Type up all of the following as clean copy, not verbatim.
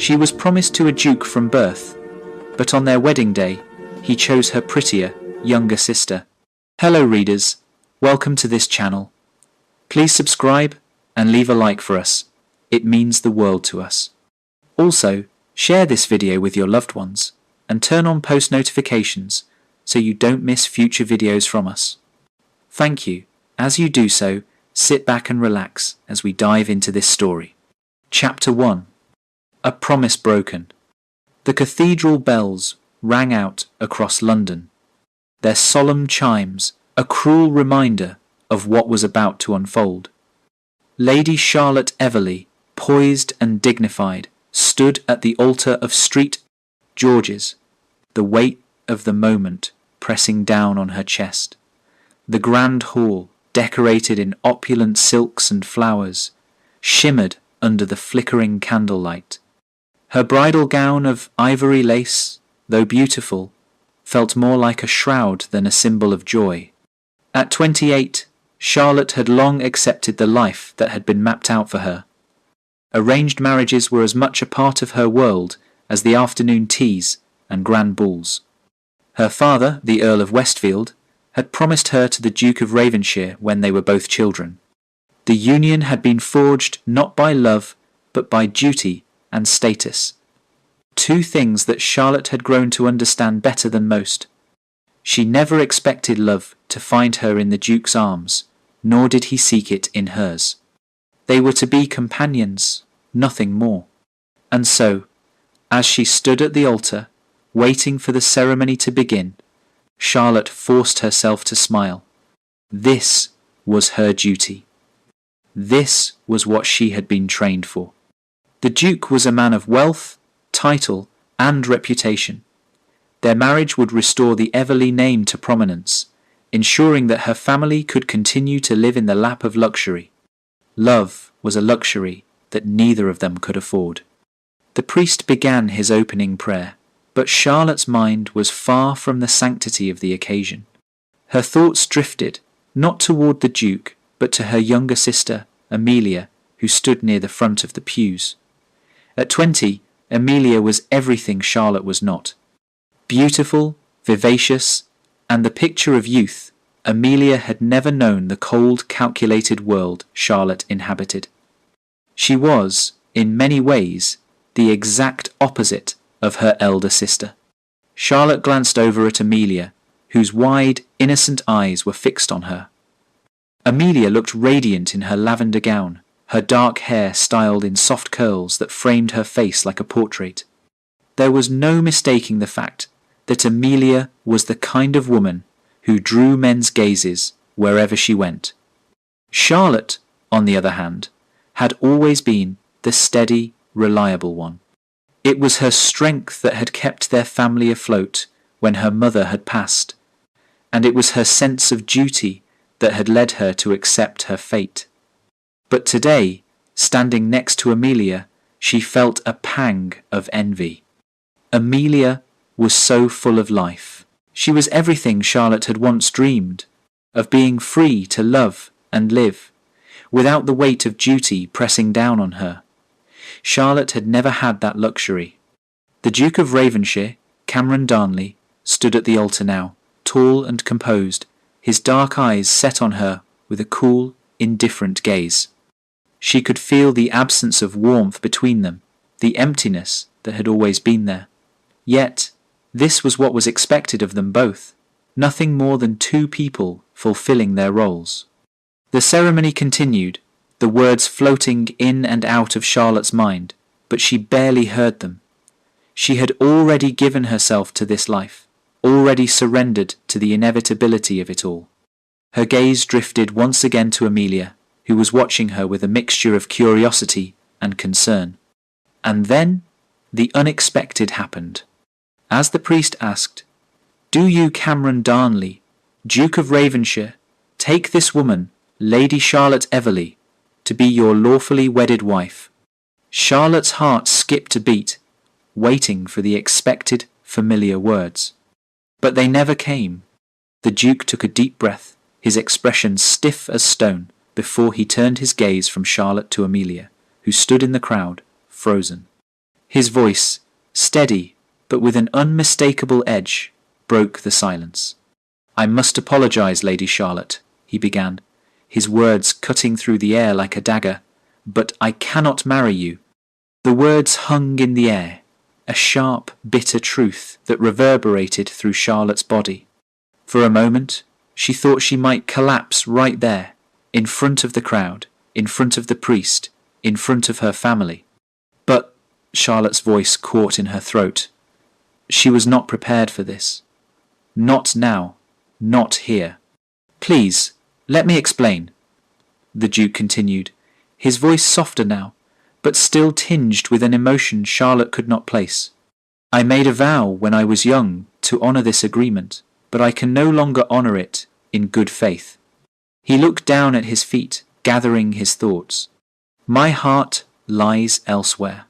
She was promised to a duke from birth, but on their wedding day, he chose her prettier, younger sister. Hello readers, welcome to this channel. Please subscribe and leave a like for us. It means the world to us. Also, share this video with your loved ones and turn on post notifications so you don't miss future videos from us. Thank you. As you do so, sit back and relax as we dive into this story. Chapter 1. A Promise Broken. The cathedral bells rang out across London, their solemn chimes a cruel reminder of what was about to unfold. Lady Charlotte Everleigh, poised and dignified, stood at the altar of St. George's, the weight of the moment pressing down on her chest. The grand hall, decorated in opulent silks and flowers, shimmered under the flickering candlelight. Her bridal gown of ivory lace, though beautiful, felt more like a shroud than a symbol of joy. At 28, Charlotte had long accepted the life that had been mapped out for her. Arranged marriages were as much a part of her world as the afternoon teas and grand balls. Her father, the Earl of Westfield, had promised her to the Duke of Ravenshire when they were both children. The union had been forged not by love, but by duty and status. Two things that Charlotte had grown to understand better than most. She never expected love to find her in the Duke's arms, nor did he seek it in hers. They were to be companions, nothing more. And so, as she stood at the altar, waiting for the ceremony to begin, Charlotte forced herself to smile. This was her duty. This was what she had been trained for. The Duke was a man of wealth, title, and reputation. Their marriage would restore the Everleigh name to prominence, ensuring that her family could continue to live in the lap of luxury. Love was a luxury that neither of them could afford. The priest began his opening prayer, but Charlotte's mind was far from the sanctity of the occasion. Her thoughts drifted, not toward the Duke, but to her younger sister, Amelia, who stood near the front of the pews. At 20, Amelia was everything Charlotte was not. Beautiful, vivacious, and the picture of youth, Amelia had never known the cold, calculated world Charlotte inhabited. She was, in many ways, the exact opposite of her elder sister. Charlotte glanced over at Amelia, whose wide, innocent eyes were fixed on her. Amelia looked radiant in her lavender gown, her dark hair styled in soft curls that framed her face like a portrait. There was no mistaking the fact that Amelia was the kind of woman who drew men's gazes wherever she went. Charlotte, on the other hand, had always been the steady, reliable one. It was her strength that had kept their family afloat when her mother had passed, and it was her sense of duty that had led her to accept her fate. But today, standing next to Amelia, she felt a pang of envy. Amelia was so full of life. She was everything Charlotte had once dreamed, of being free to love and live, without the weight of duty pressing down on her. Charlotte had never had that luxury. The Duke of Ravenshire, Cameron Darnley, stood at the altar now, tall and composed, his dark eyes set on her with a cool, indifferent gaze. She could feel the absence of warmth between them, the emptiness that had always been there. Yet, this was what was expected of them both, nothing more than two people fulfilling their roles. The ceremony continued, the words floating in and out of Charlotte's mind, but she barely heard them. She had already given herself to this life, already surrendered to the inevitability of it all. Her gaze drifted once again to Amelia, who was watching her with a mixture of curiosity and concern. And then the unexpected happened. As the priest asked, "Do you, Cameron Darnley, Duke of Ravenshire, take this woman, Lady Charlotte Everleigh, to be your lawfully wedded wife?" Charlotte's heart skipped a beat, waiting for the expected, familiar words. But they never came. The Duke took a deep breath, his expression stiff as stone, before he turned his gaze from Charlotte to Amelia, who stood in the crowd, frozen. His voice, steady but with an unmistakable edge, broke the silence. "I must apologize, Lady Charlotte," he began, his words cutting through the air like a dagger, "but I cannot marry you." The words hung in the air, a sharp, bitter truth that reverberated through Charlotte's body. For a moment, she thought she might collapse right there, in front of the crowd, in front of the priest, in front of her family. But Charlotte's voice caught in her throat. She was not prepared for this. Not now, not here. "Please, let me explain," the Duke continued, his voice softer now, but still tinged with an emotion Charlotte could not place. "I made a vow when I was young to honour this agreement, but I can no longer honour it in good faith." He looked down at his feet, gathering his thoughts. "My heart lies elsewhere,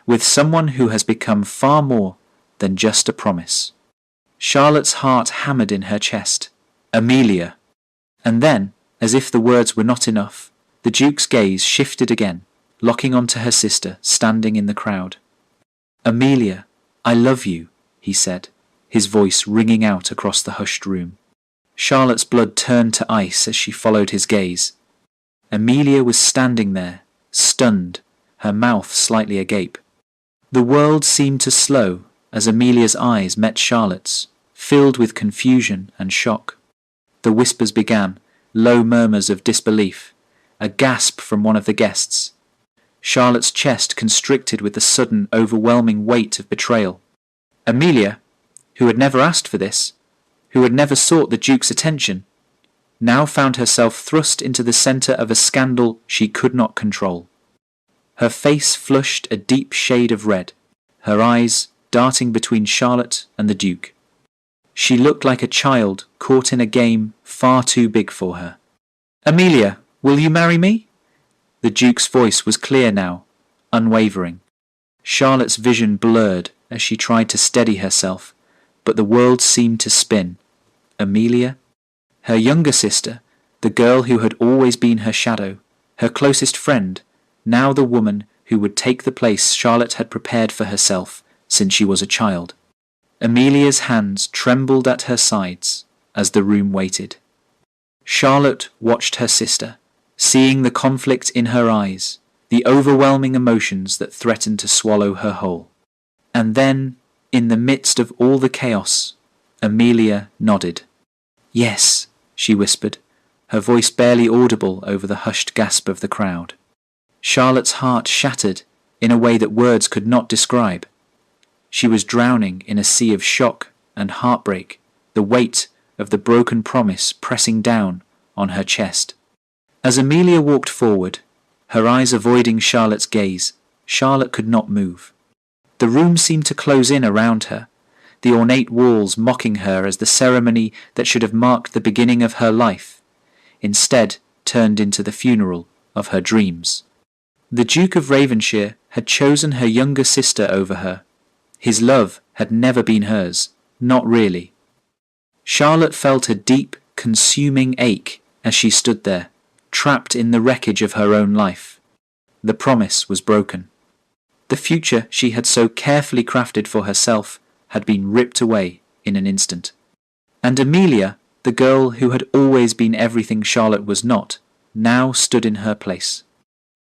with someone who has become far more than just a promise." Charlotte's heart hammered in her chest. Amelia. And then, as if the words were not enough, the Duke's gaze shifted again, locking onto her sister standing in the crowd. "Amelia, I love you," he said, his voice ringing out across the hushed room. Charlotte's blood turned to ice as she followed his gaze. Amelia was standing there, stunned, her mouth slightly agape. The world seemed to slow as Amelia's eyes met Charlotte's, filled with confusion and shock. The whispers began, low murmurs of disbelief, a gasp from one of the guests. Charlotte's chest constricted with the sudden, overwhelming weight of betrayal. Amelia, who had never asked for this, who had never sought the Duke's attention, now found herself thrust into the centre of a scandal she could not control. Her face flushed a deep shade of red, her eyes darting between Charlotte and the Duke. She looked like a child caught in a game far too big for her. "Amelia, will you marry me?" The Duke's voice was clear now, unwavering. Charlotte's vision blurred as she tried to steady herself, but the world seemed to spin. Amelia? Her younger sister, the girl who had always been her shadow, her closest friend, now the woman who would take the place Charlotte had prepared for herself since she was a child. Amelia's hands trembled at her sides as the room waited. Charlotte watched her sister, seeing the conflict in her eyes, the overwhelming emotions that threatened to swallow her whole. And then, in the midst of all the chaos, Amelia nodded. "Yes," she whispered, her voice barely audible over the hushed gasp of the crowd. Charlotte's heart shattered in a way that words could not describe. She was drowning in a sea of shock and heartbreak, the weight of the broken promise pressing down on her chest. As Amelia walked forward, her eyes avoiding Charlotte's gaze, Charlotte could not move. The room seemed to close in around her, the ornate walls mocking her as the ceremony that should have marked the beginning of her life, instead turned into the funeral of her dreams. The Duke of Ravenshire had chosen her younger sister over her. His love had never been hers, not really. Charlotte felt a deep, consuming ache as she stood there, trapped in the wreckage of her own life. The promise was broken. The future she had so carefully crafted for herself had been ripped away in an instant. And Amelia, the girl who had always been everything Charlotte was not, now stood in her place.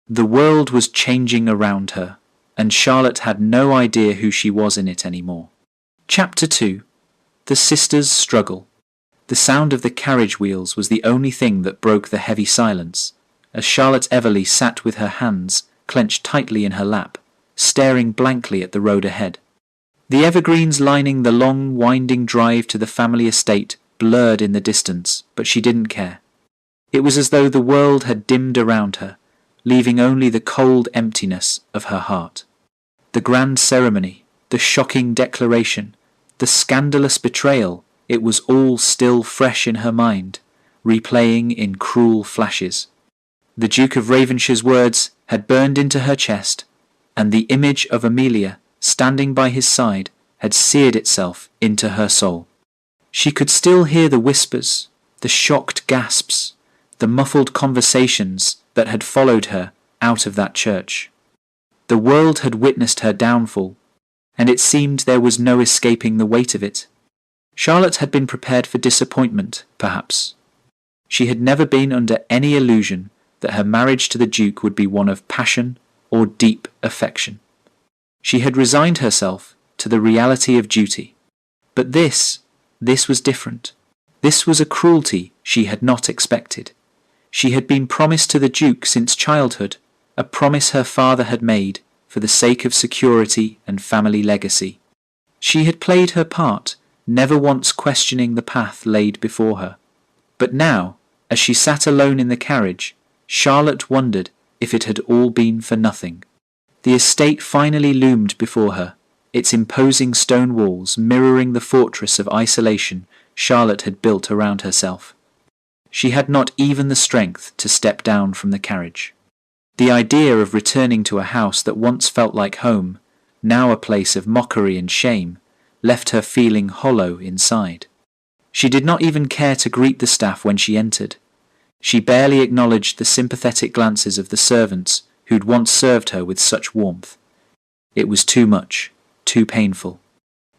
The world was changing around her, and Charlotte had no idea who she was in it anymore. Chapter 2. The Sisters' Struggle. The sound of the carriage wheels was the only thing that broke the heavy silence, as Charlotte Everleigh sat with her hands clenched tightly in her lap, staring blankly at the road ahead. The evergreens lining the long, winding drive to the family estate blurred in the distance, but she didn't care. It was as though the world had dimmed around her, leaving only the cold emptiness of her heart. The grand ceremony, the shocking declaration, the scandalous betrayal, it was all still fresh in her mind, replaying in cruel flashes. The Duke of Ravenshire's words had burned into her chest, and the image of Amelia standing by his side had seared itself into her soul. She could still hear the whispers, the shocked gasps, the muffled conversations that had followed her out of that church. The world had witnessed her downfall, and it seemed there was no escaping the weight of it. Charlotte had been prepared for disappointment, perhaps. She had never been under any illusion that her marriage to the Duke would be one of passion or deep affection. She had resigned herself to the reality of duty. But this was different. This was a cruelty she had not expected. She had been promised to the Duke since childhood, a promise her father had made for the sake of security and family legacy. She had played her part, never once questioning the path laid before her. But now, as she sat alone in the carriage, Charlotte wondered if it had all been for nothing. The estate finally loomed before her, its imposing stone walls mirroring the fortress of isolation Charlotte had built around herself. She had not even the strength to step down from the carriage. The idea of returning to a house that once felt like home, now a place of mockery and shame, left her feeling hollow inside. She did not even care to greet the staff when she entered. She barely acknowledged the sympathetic glances of the servants who'd once served her with such warmth. It was too much, too painful.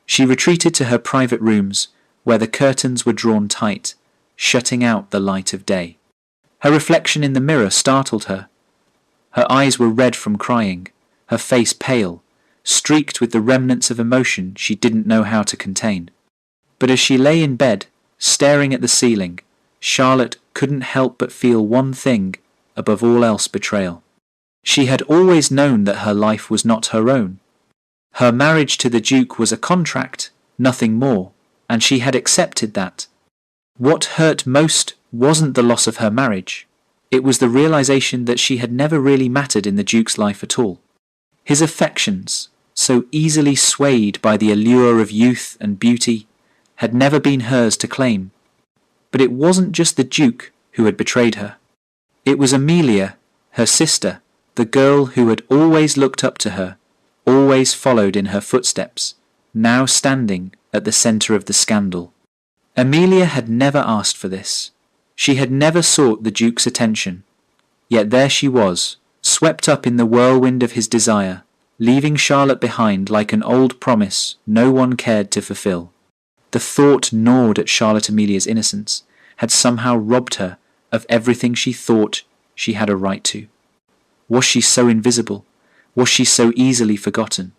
She retreated to her private rooms, where the curtains were drawn tight, shutting out the light of day. Her reflection in the mirror startled her. Her eyes were red from crying, her face pale, streaked with the remnants of emotion she didn't know how to contain. But as she lay in bed, staring at the ceiling, Charlotte couldn't help but feel one thing above all else: betrayal. She had always known that her life was not her own. Her marriage to the Duke was a contract, nothing more, and she had accepted that. What hurt most wasn't the loss of her marriage. It was the realization that she had never really mattered in the Duke's life at all. His affections, so easily swayed by the allure of youth and beauty, had never been hers to claim. But it wasn't just the Duke who had betrayed her. It was Amelia, her sister, the girl who had always looked up to her, always followed in her footsteps, now standing at the centre of the scandal. Amelia had never asked for this. She had never sought the Duke's attention. Yet there she was, swept up in the whirlwind of his desire, leaving Charlotte behind like an old promise no one cared to fulfill. The thought gnawed at Charlotte Amelia's innocence, had somehow robbed her of everything she thought she had a right to. Was she so invisible? Was she so easily forgotten?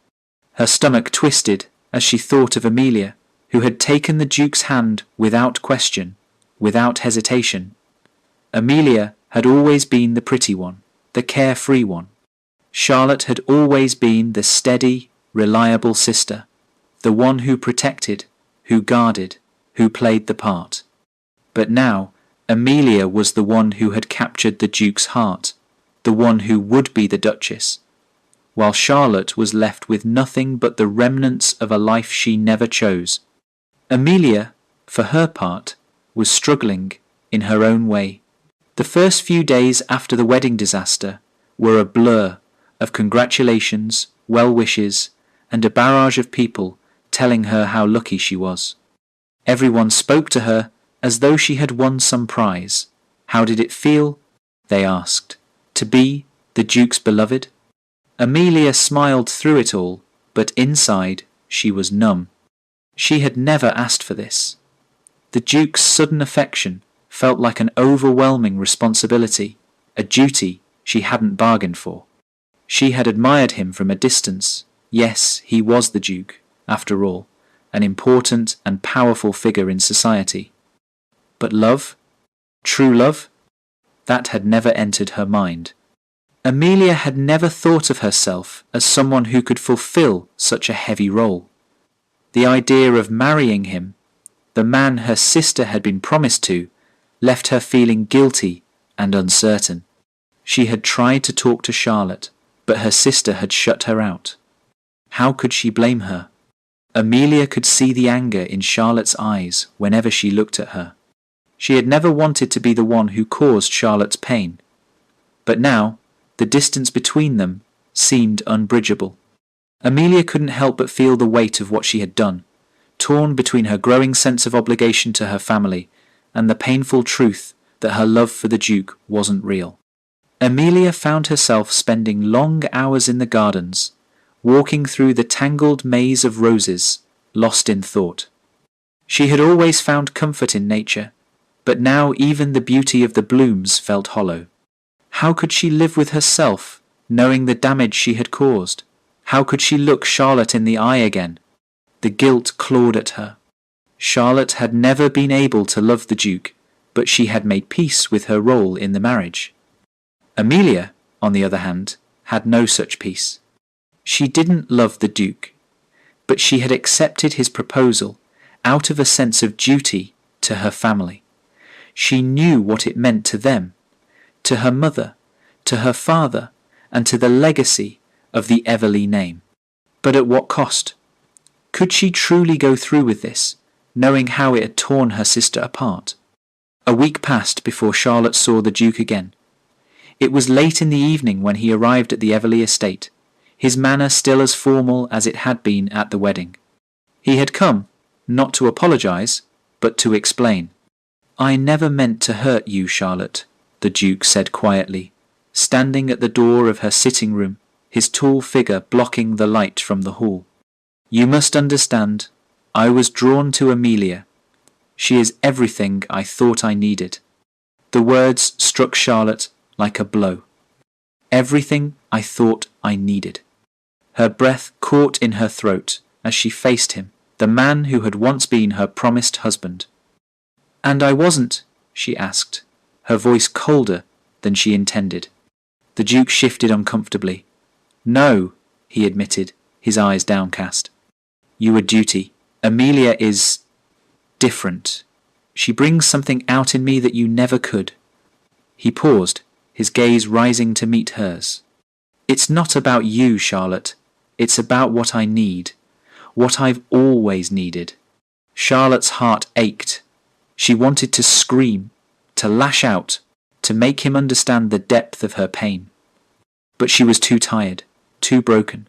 Her stomach twisted as she thought of Amelia, who had taken the Duke's hand without question, without hesitation. Amelia had always been the pretty one, the carefree one. Charlotte had always been the steady, reliable sister, the one who protected, who guarded, who played the part. But now, Amelia was the one who had captured the Duke's heart, the one who would be the Duchess, while Charlotte was left with nothing but the remnants of a life she never chose. Amelia, for her part, was struggling in her own way. The first few days after the wedding disaster were a blur of congratulations, well wishes, and a barrage of people telling her how lucky she was. Everyone spoke to her as though she had won some prize. How did it feel, they asked, to be the Duke's beloved? Amelia smiled through it all, but inside she was numb. She had never asked for this. The Duke's sudden affection felt like an overwhelming responsibility, a duty she hadn't bargained for. She had admired him from a distance. Yes, he was the Duke, after all, an important and powerful figure in society. But love? True love? That had never entered her mind. Amelia had never thought of herself as someone who could fulfill such a heavy role. The idea of marrying him, the man her sister had been promised to, left her feeling guilty and uncertain. She had tried to talk to Charlotte, but her sister had shut her out. How could she blame her? Amelia could see the anger in Charlotte's eyes whenever she looked at her. She had never wanted to be the one who caused Charlotte's pain. But now, the distance between them seemed unbridgeable. Amelia couldn't help but feel the weight of what she had done, torn between her growing sense of obligation to her family and the painful truth that her love for the Duke wasn't real. Amelia found herself spending long hours in the gardens, walking through the tangled maze of roses, lost in thought. She had always found comfort in nature, but now even the beauty of the blooms felt hollow. How could she live with herself, knowing the damage she had caused? How could she look Charlotte in the eye again? The guilt clawed at her. Charlotte had never been able to love the Duke, but she had made peace with her role in the marriage. Amelia, on the other hand, had no such peace. She didn't love the Duke, but she had accepted his proposal out of a sense of duty to her family. She knew what it meant to them, to her mother, to her father, and to the legacy of the Everleigh name. But at what cost? Could she truly go through with this, knowing how it had torn her sister apart? A week passed before Charlotte saw the Duke again. It was late in the evening when he arrived at the Everleigh estate, his manner still as formal as it had been at the wedding. He had come, not to apologize, but to explain. "I never meant to hurt you, Charlotte," the Duke said quietly, standing at the door of her sitting room, his tall figure blocking the light from the hall. "You must understand, I was drawn to Amelia. She is everything I thought I needed." The words struck Charlotte like a blow. Everything I thought I needed. Her breath caught in her throat as she faced him, the man who had once been her promised husband. "And I wasn't?" she asked, her voice colder than she intended. The Duke shifted uncomfortably. "No," he admitted, his eyes downcast. "You were duty. Amelia is different. She brings something out in me that you never could." He paused, his gaze rising to meet hers. "It's not about you, Charlotte. It's about what I need, what I've always needed." Charlotte's heart ached. She wanted to scream, to lash out, to make him understand the depth of her pain. But she was too tired, too broken.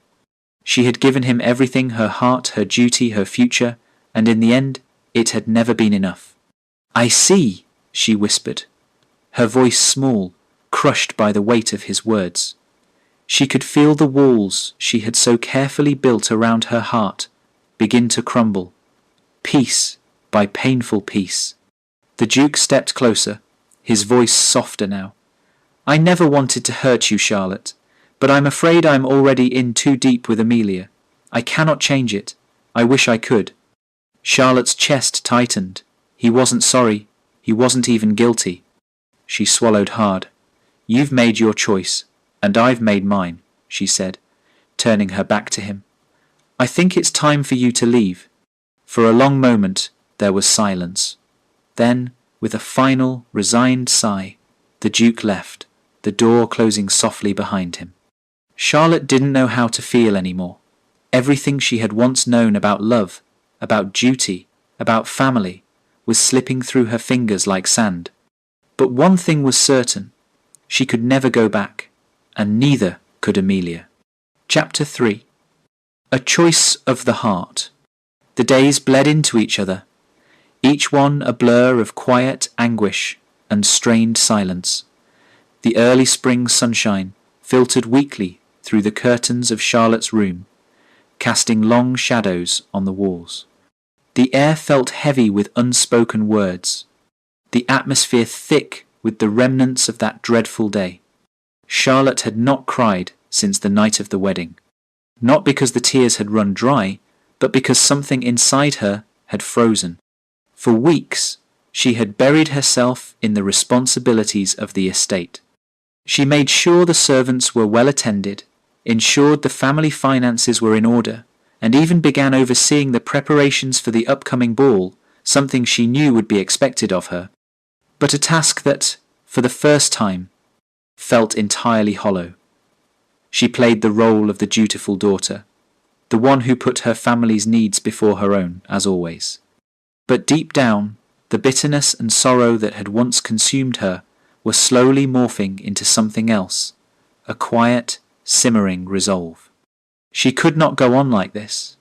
She had given him everything, her heart, her duty, her future, and in the end, it had never been enough. "I see," she whispered, her voice small, crushed by the weight of his words. She could feel the walls she had so carefully built around her heart begin to crumble, piece by painful piece. The Duke stepped closer, his voice softer now. "I never wanted to hurt you, Charlotte, but I'm afraid I'm already in too deep with Amelia. I cannot change it. I wish I could." Charlotte's chest tightened. He wasn't sorry. He wasn't even guilty. She swallowed hard. "You've made your choice, and I've made mine," she said, turning her back to him. "I think it's time for you to leave." For a long moment there was silence. Then, with a final, resigned sigh, the Duke left, the door closing softly behind him. Charlotte didn't know how to feel anymore. Everything she had once known about love, about duty, about family, was slipping through her fingers like sand. But one thing was certain. She could never go back, and neither could Amelia. Chapter 3. A choice of the heart. The days bled into each other, each one a blur of quiet anguish and strained silence. The early spring sunshine filtered weakly through the curtains of Charlotte's room, casting long shadows on the walls. The air felt heavy with unspoken words, the atmosphere thick with the remnants of that dreadful day. Charlotte had not cried since the night of the wedding, not because the tears had run dry, but because something inside her had frozen. For weeks, she had buried herself in the responsibilities of the estate. She made sure the servants were well attended, ensured the family finances were in order, and even began overseeing the preparations for the upcoming ball, something she knew would be expected of her. But a task that, for the first time, felt entirely hollow. She played the role of the dutiful daughter, the one who put her family's needs before her own, as always. But deep down, the bitterness and sorrow that had once consumed her were slowly morphing into something else, a quiet, simmering resolve. She could not go on like this.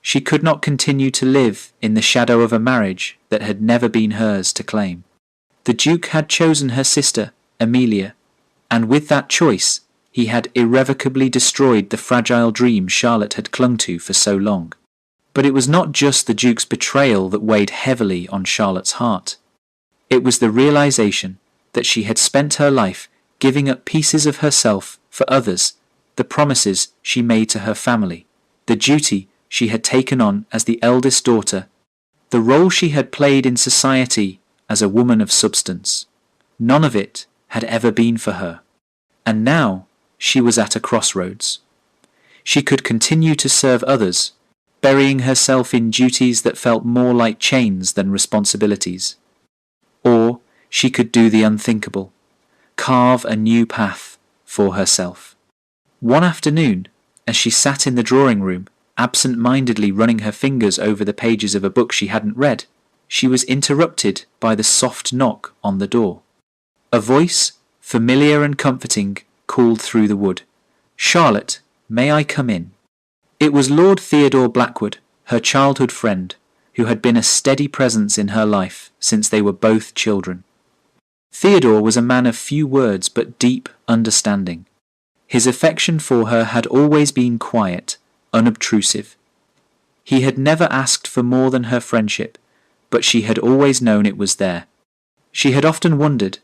She could not continue to live in the shadow of a marriage that had never been hers to claim. The Duke had chosen her sister, Amelia, And with that choice, he had irrevocably destroyed the fragile dream Charlotte had clung to for so long. But it was not just the Duke's betrayal that weighed heavily on Charlotte's heart. It was the realization that she had spent her life giving up pieces of herself for others, the promises she made to her family, the duty she had taken on as the eldest daughter, the role she had played in society as a woman of substance. None of it had ever been for her. And now she was at a crossroads. She could continue to serve others, burying herself in duties that felt more like chains than responsibilities. Or she could do the unthinkable, carve a new path for herself. One afternoon, as she sat in the drawing room, absent-mindedly running her fingers over the pages of a book she hadn't read, she was interrupted by the soft knock on the door. A voice, familiar and comforting, called through the wood. "Charlotte, may I come in?" It was Lord Theodore Blackwood, her childhood friend, who had been a steady presence in her life since they were both children. Theodore was a man of few words but deep understanding. His affection for her had always been quiet, unobtrusive. He had never asked for more than her friendship, but she had always known it was there. She had often wondered,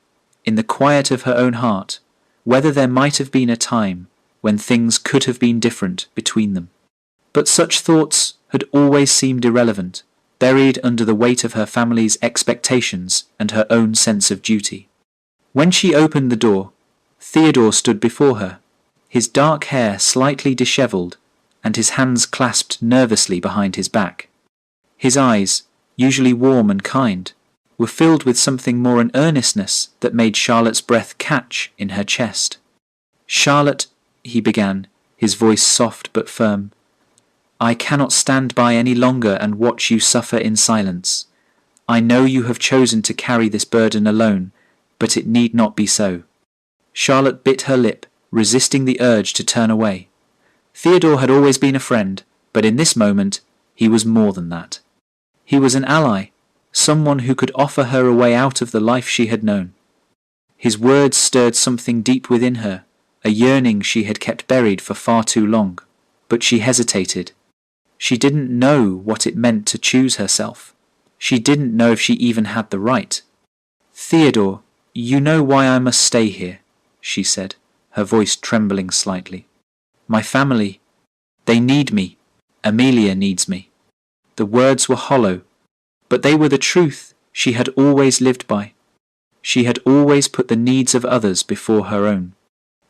in the quiet of her own heart, whether there might have been a time when things could have been different between them. But such thoughts had always seemed irrelevant, buried under the weight of her family's expectations and her own sense of duty. When she opened the door, Theodore stood before her, his dark hair slightly dishevelled and his hands clasped nervously behind his back. His eyes, usually warm and kind, were filled with something more an earnestness that made Charlotte's breath catch in her chest. "Charlotte," he began, his voice soft but firm, "I cannot stand by any longer and watch you suffer in silence. I know you have chosen to carry this burden alone, but it need not be so." Charlotte bit her lip, resisting the urge to turn away. Theodore had always been a friend, but in this moment he was more than that. He was an ally, someone who could offer her a way out of the life she had known. His words stirred something deep within her, a yearning she had kept buried for far too long, but she hesitated. She didn't know what it meant to choose herself. She didn't know if she even had the right. "Theodore, you know why I must stay here," she said, her voice trembling slightly. "My family, they need me. Amelia needs me." The words were hollow, but they were the truth she had always lived by. She had always put the needs of others before her own.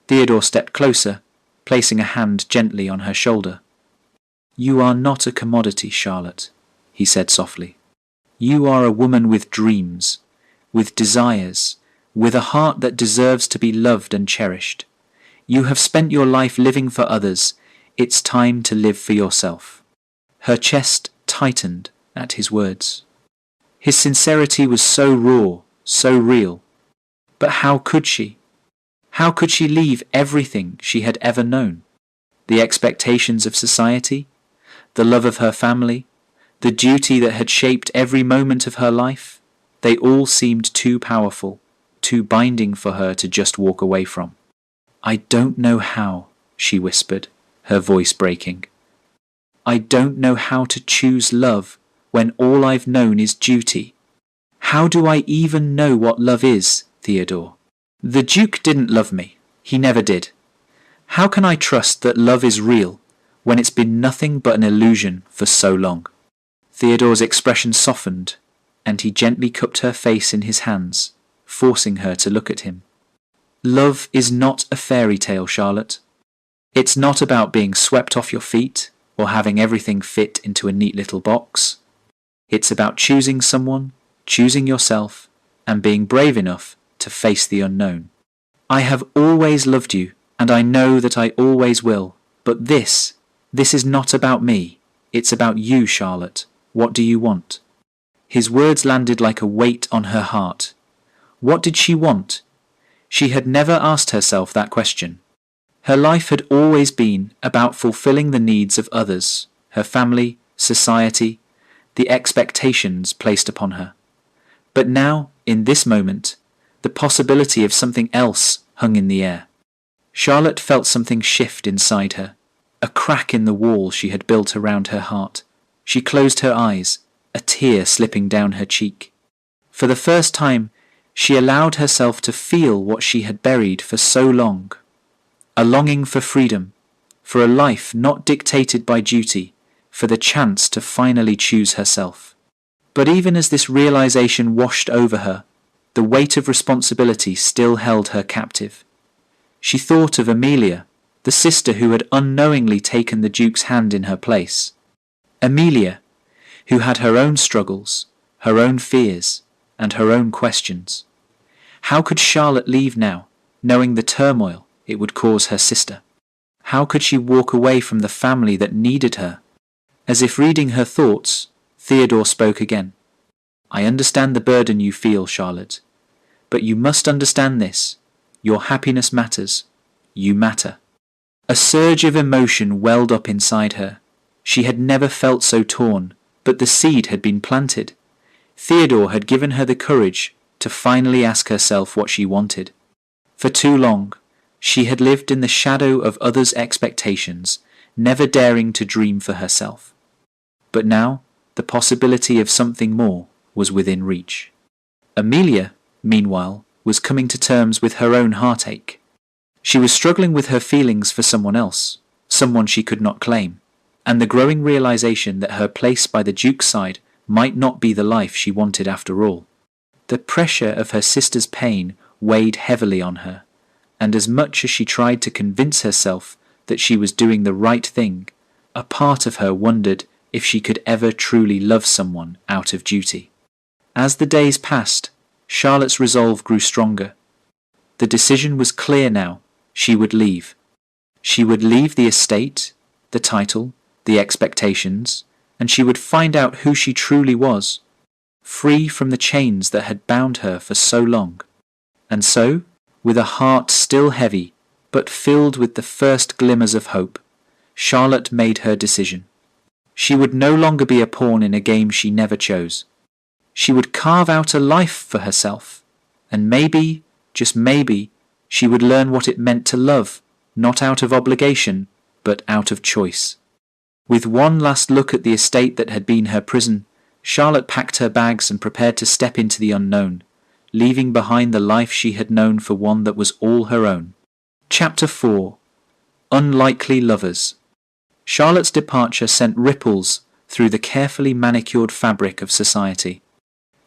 Theodore stepped closer, placing a hand gently on her shoulder. "You are not a commodity, Charlotte," he said softly. "You are a woman with dreams, with desires, with a heart that deserves to be loved and cherished. You have spent your life living for others. It's time to live for yourself." Her chest tightened at his words. His sincerity was so raw, so real. But how could she? How could she leave everything she had ever known? The expectations of society, the love of her family, the duty that had shaped every moment of her life, they all seemed too powerful, too binding for her to just walk away from. "I don't know how," she whispered, her voice breaking. "I don't know how to choose love when all I've known is duty. How do I even know what love is, Theodore? The Duke didn't love me. He never did. How can I trust that love is real when it's been nothing but an illusion for so long?" Theodore's expression softened, and he gently cupped her face in his hands, forcing her to look at him. "Love is not a fairy tale, Charlotte. It's not about being swept off your feet or having everything fit into a neat little box. It's about choosing someone, choosing yourself, and being brave enough to face the unknown. I have always loved you, and I know that I always will, but this is not about me. It's about you, Charlotte. What do you want?" His words landed like a weight on her heart. What did she want? She had never asked herself that question. Her life had always been about fulfilling the needs of others, her family, society, the expectations placed upon her. But now, in this moment, the possibility of something else hung in the air. Charlotte felt something shift inside her, a crack in the wall she had built around her heart. She closed her eyes, a tear slipping down her cheek. For the first time, she allowed herself to feel what she had buried for so long. A longing for freedom, for a life not dictated by duty, for the chance to finally choose herself. But even as this realization washed over her, the weight of responsibility still held her captive. She thought of Amelia, the sister who had unknowingly taken the Duke's hand in her place. Amelia, who had her own struggles, her own fears, and her own questions. How could Charlotte leave now, knowing the turmoil it would cause her sister? How could she walk away from the family that needed her? As if reading her thoughts, Theodore spoke again. I understand the burden you feel, Charlotte. But you must understand this. Your happiness matters. You matter. A surge of emotion welled up inside her. She had never felt so torn, but the seed had been planted. Theodore had given her the courage to finally ask herself what she wanted. For too long, she had lived in the shadow of others' expectations, never daring to dream for herself. But now, the possibility of something more was within reach. Amelia, meanwhile, was coming to terms with her own heartache. She was struggling with her feelings for someone else, someone she could not claim, and the growing realization that her place by the Duke's side might not be the life she wanted after all. The pressure of her sister's pain weighed heavily on her, and as much as she tried to convince herself that she was doing the right thing, a part of her wondered if she could ever truly love someone out of duty. As the days passed, Charlotte's resolve grew stronger. The decision was clear now. She would leave. She would leave the estate, the title, the expectations, and she would find out who she truly was, free from the chains that had bound her for so long. And so, with a heart still heavy, but filled with the first glimmers of hope, Charlotte made her decision. She would no longer be a pawn in a game she never chose. She would carve out a life for herself, and maybe, just maybe, she would learn what it meant to love, not out of obligation, but out of choice. With one last look at the estate that had been her prison, Charlotte packed her bags and prepared to step into the unknown, leaving behind the life she had known for one that was all her own. Chapter 4. Unlikely Lovers. Charlotte's departure sent ripples through the carefully manicured fabric of society.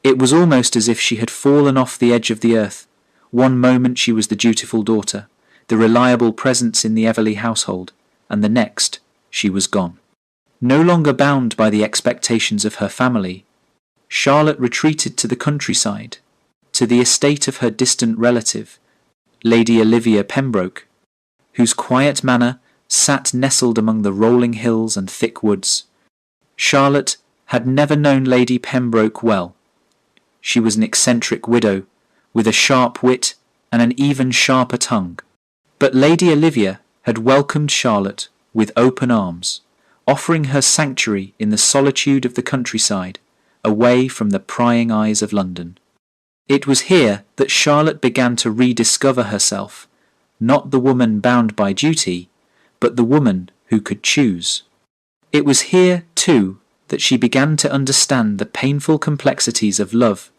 It was almost as if she had fallen off the edge of the earth. One moment she was the dutiful daughter, the reliable presence in the Everleigh household, and the next she was gone. No longer bound by the expectations of her family, Charlotte retreated to the countryside, to the estate of her distant relative, Lady Olivia Pembroke, whose quiet manor sat nestled among the rolling hills and thick woods. Charlotte had never known Lady Pembroke well. She was an eccentric widow, with a sharp wit and an even sharper tongue. But Lady Olivia had welcomed Charlotte with open arms, offering her sanctuary in the solitude of the countryside, away from the prying eyes of London. It was here that Charlotte began to rediscover herself, not the woman bound by duty, but the woman who could choose. It was here, too, that she began to understand the painful complexities of love,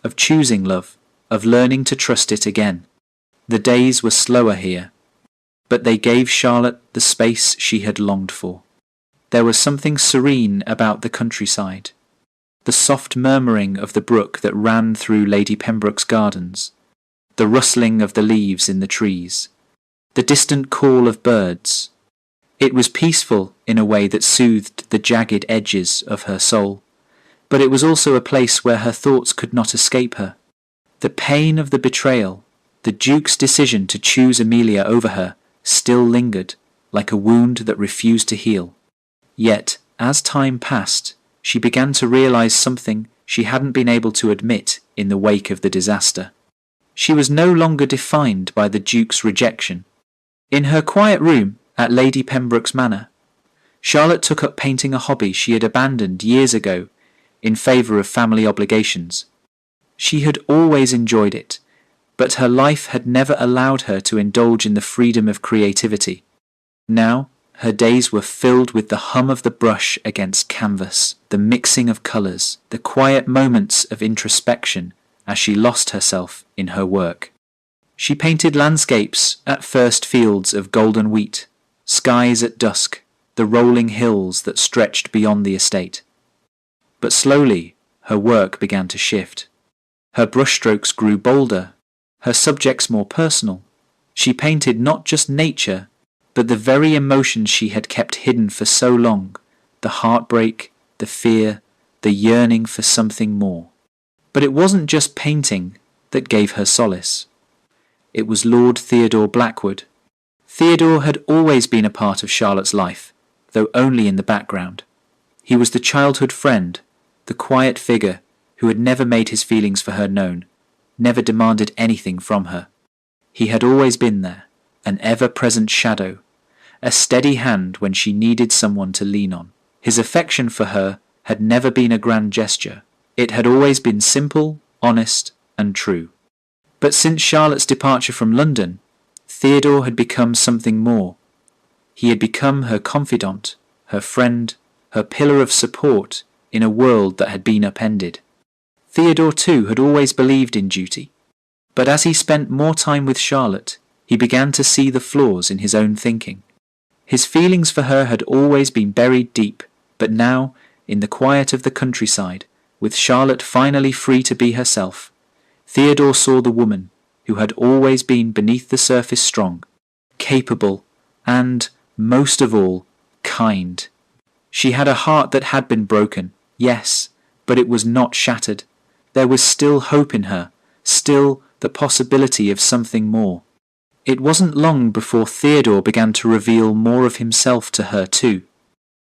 of choosing love, of learning to trust it again. The days were slower here, but they gave Charlotte the space she had longed for. There was something serene about the countryside, the soft murmuring of the brook that ran through Lady Pembroke's gardens, the rustling of the leaves in the trees, the distant call of birds. It was peaceful in a way that soothed the jagged edges of her soul, but it was also a place where her thoughts could not escape her. The pain of the betrayal, the Duke's decision to choose Amelia over her, still lingered, like a wound that refused to heal. Yet, as time passed, she began to realize something she hadn't been able to admit in the wake of the disaster. She was no longer defined by the Duke's rejection. In her quiet room at Lady Pembroke's manor, Charlotte took up painting, a hobby she had abandoned years ago in favour of family obligations. She had always enjoyed it, But her life had never allowed her to indulge in the freedom of creativity. Now, her days were filled with the hum of the brush against canvas, the mixing of colours, the quiet moments of introspection as she lost herself in her work. She painted landscapes, at first fields of golden wheat, skies at dusk, the rolling hills that stretched beyond the estate. But slowly, her work began to shift. Her brushstrokes grew bolder, her subjects more personal. She painted not just nature, but the very emotions she had kept hidden for so long, the heartbreak, the fear, the yearning for something more. But it wasn't just painting that gave her solace. It was Lord Theodore Blackwood. Theodore had always been a part of Charlotte's life, though only in the background. He was the childhood friend, the quiet figure who had never made his feelings for her known, never demanded anything from her. He had always been there, an ever-present shadow, a steady hand when she needed someone to lean on. His affection for her had never been a grand gesture. It had always been simple, honest, and true. But since Charlotte's departure from London, Theodore had become something more. He had become her confidant, her friend, her pillar of support in a world that had been upended. Theodore, too, had always believed in duty. But as he spent more time with Charlotte, he began to see the flaws in his own thinking. His feelings for her had always been buried deep, but now, in the quiet of the countryside, with Charlotte finally free to be herself, Theodore saw the woman who had always been beneath the surface strong, capable, and, most of all, kind. She had a heart that had been broken, yes, but it was not shattered. There was still hope in her, still the possibility of something more. It wasn't long before Theodore began to reveal more of himself to her too.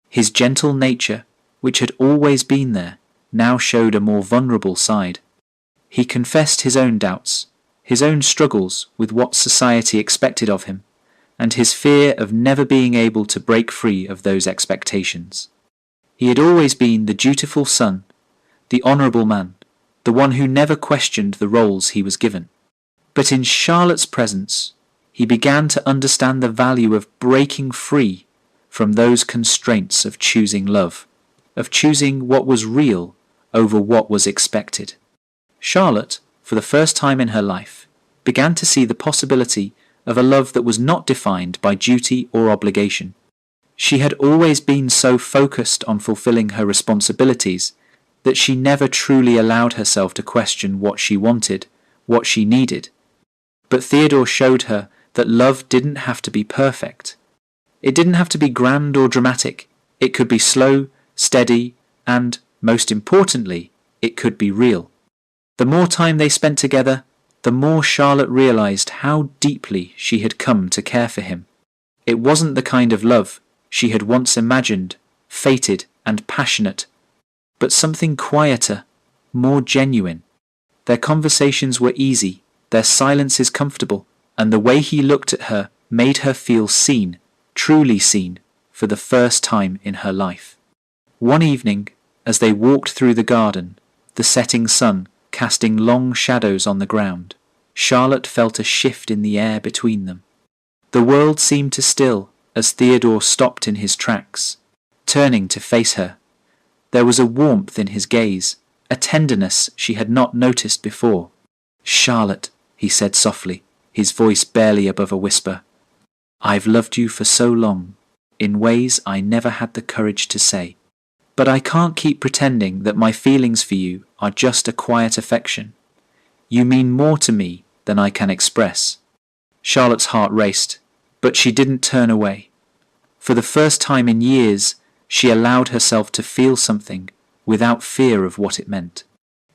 His gentle nature, which had always been there, now showed a more vulnerable side. He confessed his own doubts, his own struggles with what society expected of him, and his fear of never being able to break free of those expectations. He had always been the dutiful son, the honourable man, the one who never questioned the roles he was given. But in Charlotte's presence, he began to understand the value of breaking free from those constraints of choosing love, of choosing what was real over what was expected. Charlotte, for the first time in her life, began to see the possibility of a love that was not defined by duty or obligation. She had always been so focused on fulfilling her responsibilities that she never truly allowed herself to question what she wanted, what she needed. But Theodore showed her that love didn't have to be perfect. It didn't have to be grand or dramatic. It could be slow, steady, and, most importantly, it could be real. The more time they spent together, the more Charlotte realized how deeply she had come to care for him. It wasn't the kind of love she had once imagined, fated and passionate, but something quieter, more genuine. Their conversations were easy, their silences comfortable, and the way he looked at her made her feel seen, truly seen, for the first time in her life. One evening, as they walked through the garden, the setting sun casting long shadows on the ground, Charlotte felt a shift in the air between them. The world seemed to still as Theodore stopped in his tracks, turning to face her. There was a warmth in his gaze, a tenderness she had not noticed before. "Charlotte," he said softly, his voice barely above a whisper, "I've loved you for so long, in ways I never had the courage to say. But I can't keep pretending that my feelings for you are just a quiet affection. You mean more to me than I can express." Charlotte's heart raced, but she didn't turn away. For the first time in years, she allowed herself to feel something without fear of what it meant.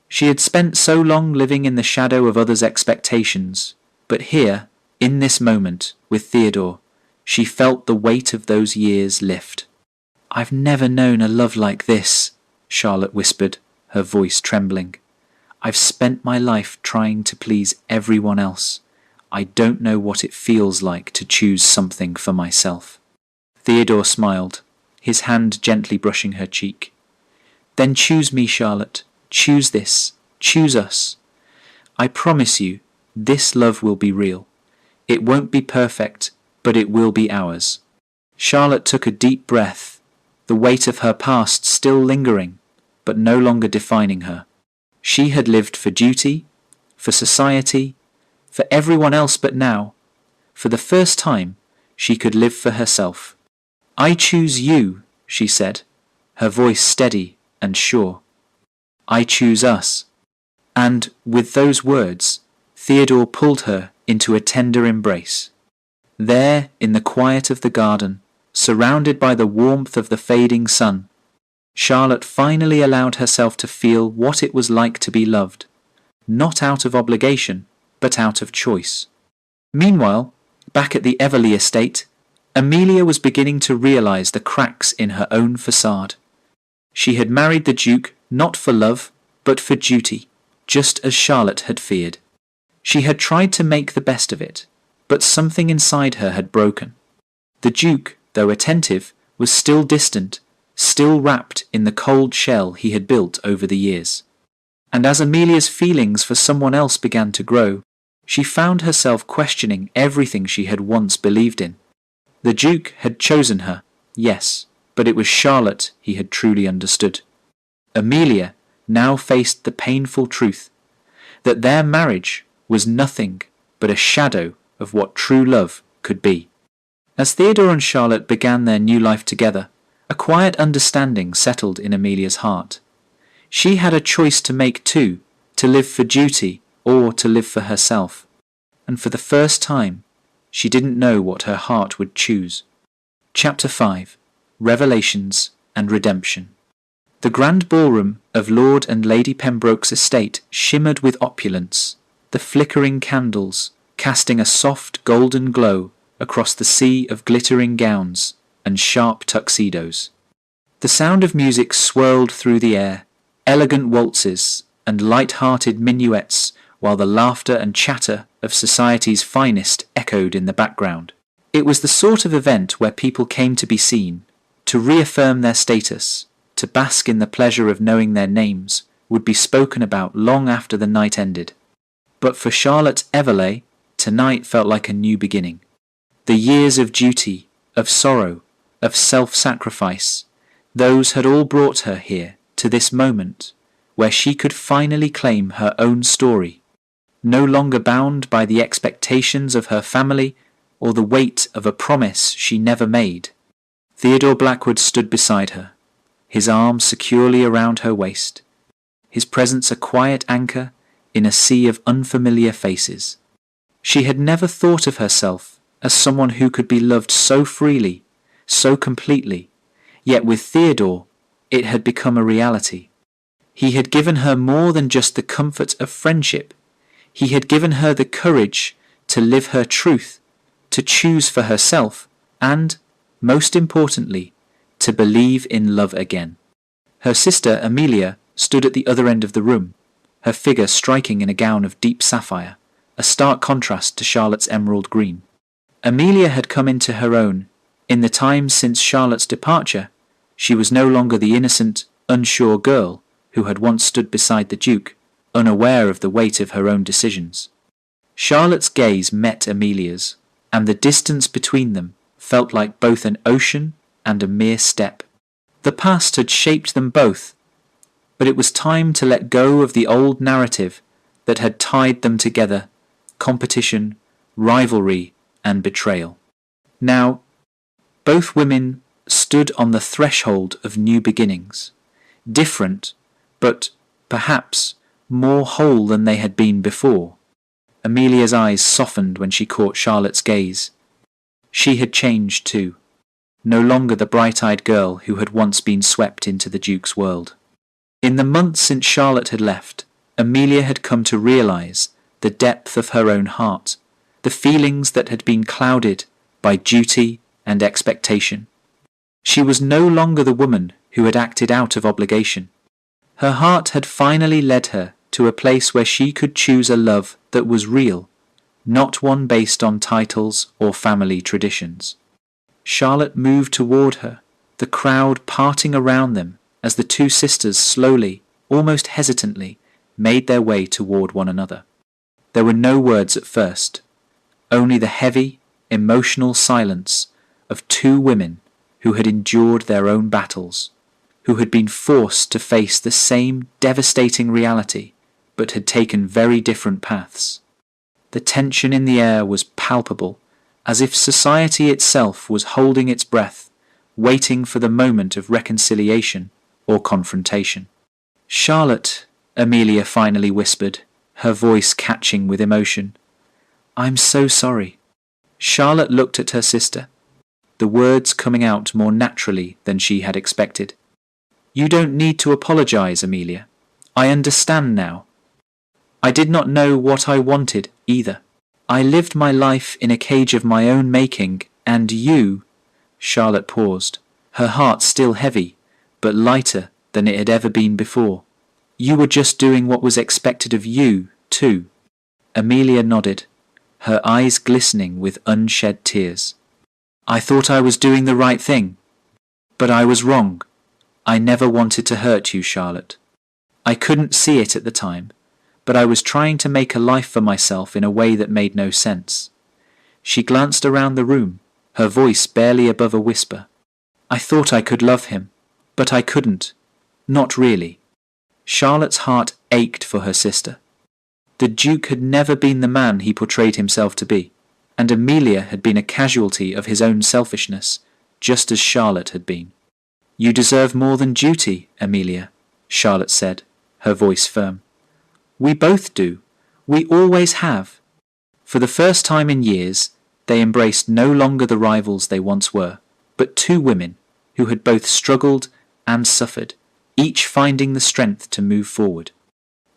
She had spent so long living in the shadow of others' expectations, but here, in this moment, with Theodore, she felt the weight of those years lift. "I've never known a love like this," Charlotte whispered, her voice trembling. "I've spent my life trying to please everyone else. I don't know what it feels like to choose something for myself." Theodore smiled, his hand gently brushing her cheek. "Then choose me, Charlotte. Choose this. Choose us. I promise you This love will be real. It won't be perfect, but it will be ours. Charlotte took a deep breath, the weight of her past still lingering, but no longer defining her. She had lived for duty, for society, for everyone else, but now, for the first time, she could live for herself. "I choose you," she said, her voice steady and sure. "I choose us." And with those words, Theodore pulled her into a tender embrace. There, in the quiet of the garden, surrounded by the warmth of the fading sun, Charlotte finally allowed herself to feel what it was like to be loved, not out of obligation, but out of choice. Meanwhile, back at the Everleigh estate, Amelia was beginning to realize the cracks in her own facade. She had married the Duke not for love, but for duty, just as Charlotte had feared. She had tried to make the best of it, but something inside her had broken. The Duke, though attentive, was still distant, still wrapped in the cold shell he had built over the years. And as Amelia's feelings for someone else began to grow, she found herself questioning everything she had once believed in. The Duke had chosen her, yes, but it was Charlotte he had truly understood. Amelia now faced the painful truth that their marriage was nothing but a shadow of what true love could be. As Theodore and Charlotte began their new life together, a quiet understanding settled in Amelia's heart. She had a choice to make too, to live for duty or to live for herself. And for the first time, she didn't know what her heart would choose. Chapter 5. Revelations and Redemption. The grand ballroom of Lord and Lady Pembroke's estate shimmered with opulence, the flickering candles casting a soft golden glow across the sea of glittering gowns and sharp tuxedos. The sound of music swirled through the air, elegant waltzes and light-hearted minuets, while the laughter and chatter of society's finest echoed in the background. It was the sort of event where people came to be seen, to reaffirm their status, to bask in the pleasure of knowing their names would be spoken about long after the night ended. But for Charlotte Everleigh, tonight felt like a new beginning. The years of duty, of sorrow, of self-sacrifice, those had all brought her here to this moment where she could finally claim her own story, no longer bound by the expectations of her family or the weight of a promise she never made. Theodore Blackwood stood beside her, his arm securely around her waist, his presence a quiet anchor in a sea of unfamiliar faces. She had never thought of herself as someone who could be loved so freely, so completely, yet with Theodore it had become a reality. He had given her more than just the comfort of friendship. He had given her the courage to live her truth, to choose for herself, and, most importantly, to believe in love again. Her sister Amelia stood at the other end of the room, her figure striking in a gown of deep sapphire, a stark contrast to Charlotte's emerald green. Amelia had come into her own. In the time since Charlotte's departure, she was no longer the innocent, unsure girl who had once stood beside the Duke, unaware of the weight of her own decisions. Charlotte's gaze met Amelia's, and the distance between them felt like both an ocean and a mere step. The past had shaped them both, but it was time to let go of the old narrative that had tied them together: competition, rivalry, and betrayal. Now, both women stood on the threshold of new beginnings, different, but perhaps more whole than they had been before. Amelia's eyes softened when she caught Charlotte's gaze. She had changed too, no longer the bright-eyed girl who had once been swept into the Duke's world. In the months since Charlotte had left, Amelia had come to realize the depth of her own heart, the feelings that had been clouded by duty and expectation. She was no longer the woman who had acted out of obligation. Her heart had finally led her to a place where she could choose a love that was real, not one based on titles or family traditions. Charlotte moved toward her, the crowd parting around them as the two sisters slowly, almost hesitantly, made their way toward one another. There were no words at first, only the heavy, emotional silence of two women who had endured their own battles, who had been forced to face the same devastating reality, but had taken very different paths. The tension in the air was palpable, as if society itself was holding its breath, waiting for the moment of reconciliation or confrontation. "Charlotte," Amelia finally whispered, her voice catching with emotion. "I'm so sorry." Charlotte looked at her sister, the words coming out more naturally than she had expected. "You don't need to apologize, Amelia. I understand now. I did not know what I wanted either. I lived my life in a cage of my own making, and you—" Charlotte paused, her heart still heavy, but lighter than it had ever been before. "You were just doing what was expected of you, too." Amelia nodded, her eyes glistening with unshed tears. "I thought I was doing the right thing, but I was wrong. I never wanted to hurt you, Charlotte. I couldn't see it at the time, but I was trying to make a life for myself in a way that made no sense." She glanced around the room, her voice barely above a whisper. "I thought I could love him, but I couldn't. Not really." Charlotte's heart ached for her sister. The Duke had never been the man he portrayed himself to be, and Amelia had been a casualty of his own selfishness, just as Charlotte had been. "You deserve more than duty, Amelia," Charlotte said, her voice firm. "We both do. We always have." For the first time in years, they embraced no longer the rivals they once were, but two women who had both struggled and suffered, each finding the strength to move forward.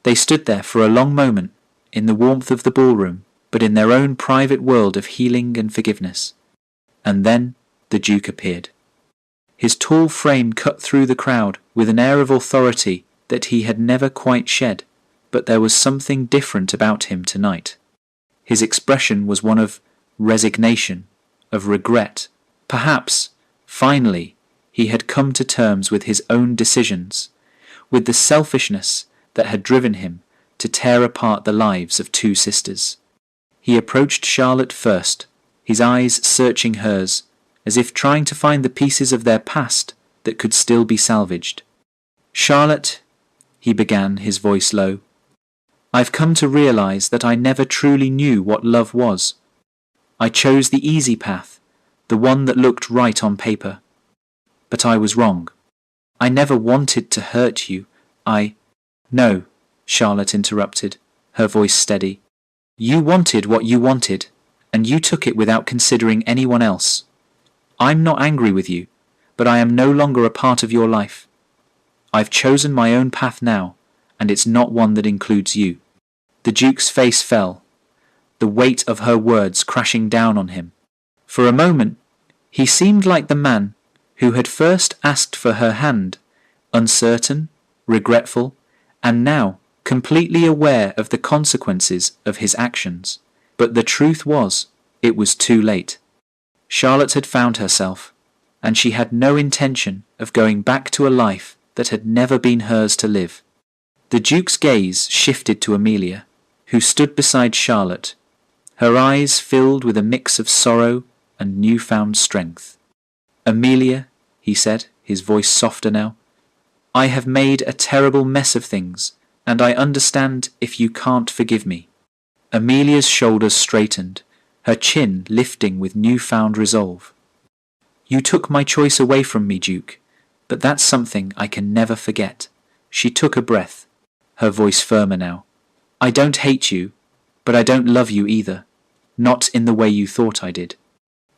They stood there for a long moment, in the warmth of the ballroom, but in their own private world of healing and forgiveness. And then the Duke appeared. His tall frame cut through the crowd with an air of authority that he had never quite shed, but there was something different about him tonight. His expression was one of resignation, of regret. Perhaps, finally, he had come to terms with his own decisions, with the selfishness that had driven him to tear apart the lives of two sisters. He approached Charlotte first, his eyes searching hers, as if trying to find the pieces of their past that could still be salvaged. "Charlotte," he began, his voice low, "I've come to realize that I never truly knew what love was. I chose the easy path, the one that looked right on paper. But I was wrong. I never wanted to hurt you. No," Charlotte interrupted, her voice steady. "You wanted what you wanted, and you took it without considering anyone else. I'm not angry with you, but I am no longer a part of your life. I've chosen my own path now, and it's not one that includes you." The Duke's face fell, the weight of her words crashing down on him. For a moment, he seemed like the man who had first asked for her hand, uncertain, regretful, and now completely aware of the consequences of his actions. But the truth was, it was too late. Charlotte had found herself, and she had no intention of going back to a life that had never been hers to live. The Duke's gaze shifted to Amelia, who stood beside Charlotte, her eyes filled with a mix of sorrow and newfound strength. "Amelia," he said, his voice softer now, "I have made a terrible mess of things, and I understand if you can't forgive me." Amelia's shoulders straightened, her chin lifting with newfound resolve. "You took my choice away from me, Duke, but that's something I can never forget." She took a breath, her voice firmer now. "I don't hate you, but I don't love you either. Not in the way you thought I did."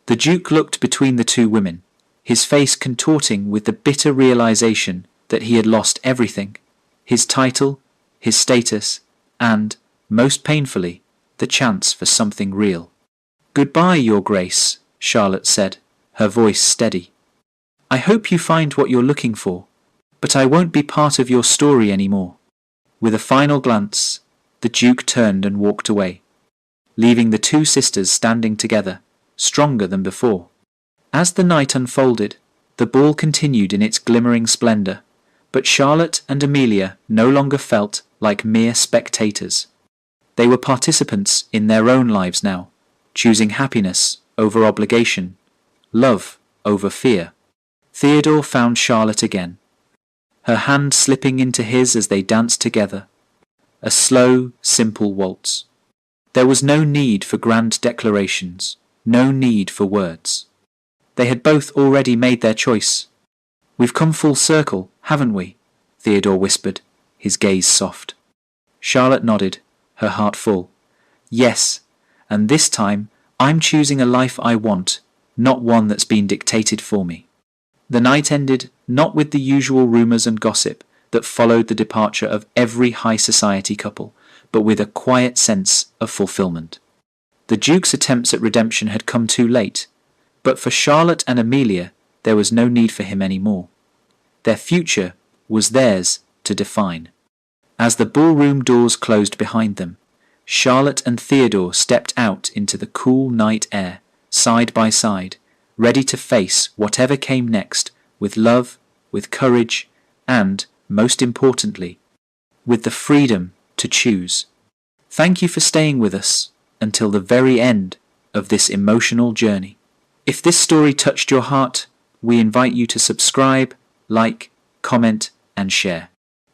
The Duke looked between the two women, his face contorting with the bitter realization that he had lost everything: his title, his status, and, most painfully, the chance for something real. "Goodbye, Your Grace," Charlotte said, her voice steady. "I hope you find what you're looking for, but I won't be part of your story anymore." With a final glance, the Duke turned and walked away, leaving the two sisters standing together, stronger than before. As the night unfolded, the ball continued in its glimmering splendor, but Charlotte and Amelia no longer felt like mere spectators. They were participants in their own lives now, choosing happiness over obligation, love over fear. Theodore found Charlotte again, her hand slipping into his as they danced together. A slow, simple waltz. There was no need for grand declarations, no need for words. They had both already made their choice. "We've come full circle, haven't we?" Theodore whispered, his gaze soft. Charlotte nodded, her heart full. "Yes, and this time I'm choosing a life I want, not one that's been dictated for me." The night ended not with the usual rumours and gossip that followed the departure of every high society couple, but with a quiet sense of fulfilment. The Duke's attempts at redemption had come too late, but for Charlotte and Amelia there was no need for him any more. Their future was theirs to define. As the ballroom doors closed behind them, Charlotte and Theodore stepped out into the cool night air, side by side, ready to face whatever came next with love, with courage, and, most importantly, with the freedom to choose. Thank you for staying with us until the very end of this emotional journey. If this story touched your heart, we invite you to subscribe, like, comment, and share.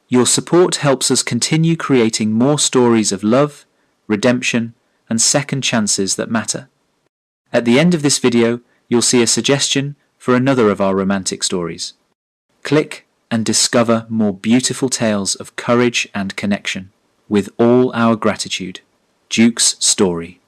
Your support helps us continue creating more stories of love, redemption, and second chances that matter. At the end of this video, you'll see a suggestion for another of our romantic stories. Click and discover more beautiful tales of courage and connection. With all our gratitude, Duke's Story.